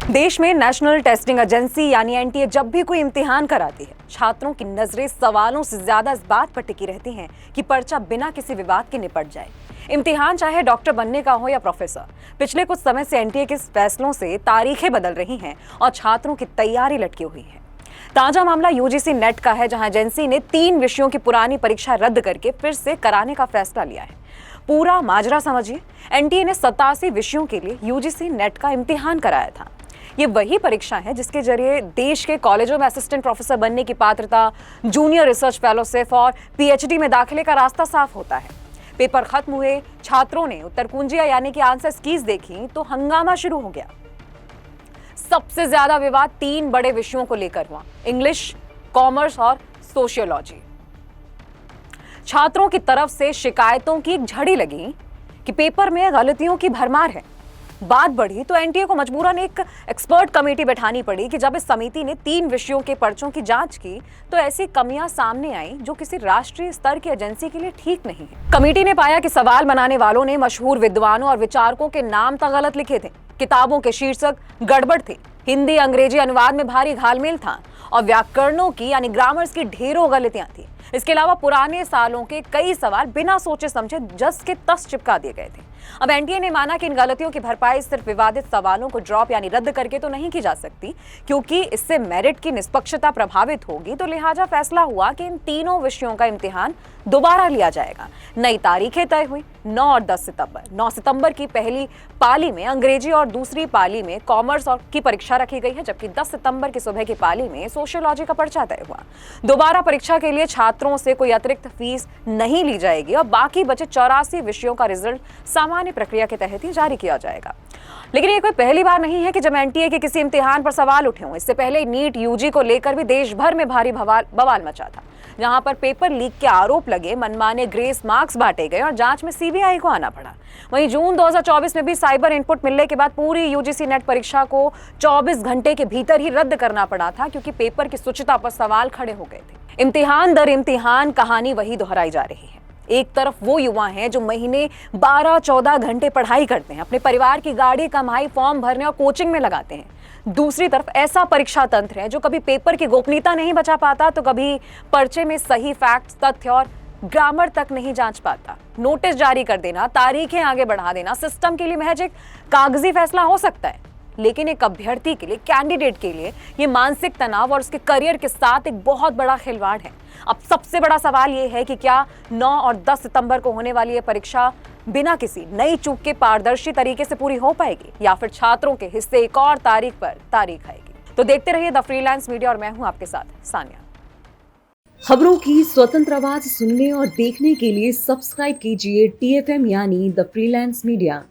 देश में national testing agency यानी एनटीए जब भी कोई इम्तिहान कराती है, छात्रों की नजरें सवालों से ज्यादा इस बात पर टिकी रहती हैं कि पर्चा बिना किसी विवाद के निपट जाए। इम्तिहान चाहे डॉक्टर बनने का हो या प्रोफेसर, पिछले कुछ समय से एनटीए के फैसलों से तारीखें बदल रही हैं और छात्रों की तैयारी लटकी हुई है। ताजा मामला यूजीसी नेट का है, जहां एजेंसी ने 3 विषयों की पुरानी परीक्षा रद्द करके फिर से कराने का फैसला लिया है। पूरा माजरा समझिए। एनटीए ने 87 विषयों के लिए यूजीसी नेट का इम्तिहान कराया था। ये वही परीक्षा है जिसके जरिए देश के कॉलेजों में असिस्टेंट प्रोफेसर बनने की पात्रता, जूनियर रिसर्च फेलोशिप और पीएचडी में दाखिले का रास्ता साफ होता है। पेपर खत्म हुए, छात्रों ने उत्तर कुंजियां यानी कि आंसर कीज देखी तो हंगामा शुरू हो गया। सबसे ज्यादा विवाद 3 बड़े विषयों को लेकर हुआ, इंग्लिश, कॉमर्स और सोशियोलॉजी। छात्रों की तरफ से शिकायतों की एक झड़ी लगी कि पेपर में गलतियों की भरमार है। बात बढ़ी तो एनटीए को मजबूरन एक एक्सपर्ट कमेटी बैठानी पड़ी कि जब इस समिति ने 3 विषयों के पर्चों की जांच की तो ऐसी कमियां सामने आई जो किसी राष्ट्रीय स्तर की एजेंसी के लिए ठीक नहीं है। कमेटी ने पाया कि सवाल बनाने वालों ने मशहूर विद्वानों और विचारकों के नाम तक गलत लिखे थे, किताबों के शीर्षक गड़बड़ थे, हिंदी अंग्रेजी अनुवाद में भारी घालमेल था और व्याकरणों की यानी ग्रामर्स की ढेरों गलतियां थी। इसके अलावा पुराने सालों के कई सवाल बिना सोचे समझे जस के तस चिपका दिए गए थे। अब एनटीए ने माना कि इन गलतियों की भरपाई सिर्फ विवादित सवालों को ड्रॉप यानी रद्द करके तो नहीं की जा सकती, क्योंकि इससे मेरिट की निष्पक्षता प्रभावित होगी। तो लिहाजा फैसला हुआ कि इन तीनों विषयों का इम्तिहान दोबारा लिया जाएगा। नई तारीखें तय हुई, 9 और 10 सितंबर। 9 सितंबर की पहली पाली में अंग्रेजी और दूसरी पाली में कॉमर्स और की परीक्षा रखी गई है, जबकि 10 सितंबर की सुबह की पाली में सोशियोलॉजी का पर्चा तय हुआ। दोबारा परीक्षा के लिए छात्रों से कोई अतिरिक्त फीस नहीं ली जाएगी और बाकी बचे 84 विषयों का रिजल्ट सामान्य प्रक्रिया के तहत ही जारी किया जाएगा। लेकिन ये कोई पहली बार नहीं है कि जब एनटीए के किसी इम्तिहान पर सवाल उठे हों। इससे पहले नीट यूजी को लेकर भी देश भर में भारी बवाल मचा था, जहां पर पेपर लीक के आरोप लगे, मनमाने ग्रेस मार्क्स बांटे गए और जांच में सीबीआई को आना पड़ा। वहीं जून 2024 में भी साइबर इनपुट मिलने के बाद पूरी यूजीसी नेट परीक्षा को 24 घंटे के भीतर ही रद्द करना पड़ा था, क्योंकि पेपर की शुचिता पर सवाल खड़े हो गए थे। इम्तिहान दर इम्तिहान कहानी वही दोहराई जा रही है। एक तरफ वो युवा हैं जो महीने 12-14 घंटे पढ़ाई करते हैं, अपने परिवार की गाड़ी कमाई फॉर्म भरने और कोचिंग में लगाते हैं। दूसरी तरफ ऐसा परीक्षा तंत्र है जो कभी पेपर की गोपनीयता नहीं बचा पाता, तो कभी पर्चे में सही फैक्ट्स, तथ्य और ग्रामर तक नहीं जांच पाता। नोटिस जारी कर देना, तारीखें आगे बढ़ा देना सिस्टम के लिए महज एक कागजी फैसला हो सकता है, लेकिन एक अभ्यर्थी के लिए, कैंडिडेट के लिए ये मानसिक तनाव और उसके करियर के साथ एक बहुत बड़ा खिलवाड़ है। अब सबसे बड़ा सवाल ये है कि क्या 9 और 10 सितंबर को होने वाली ये परीक्षा बिना किसी नई चूक के पारदर्शी तरीके से पूरी हो पाएगी, या फिर छात्रों के हिस्से एक और तारीख पर तारीख आएगी। तो देखते रहिए द फ्रीलांस मीडिया और मैं हूं आपके साथ सानिया। खबरों की स्वतंत्र आवाज सुनने और देखने के लिए सब्सक्राइब कीजिए TFM यानी द फ्रीलांस मीडिया।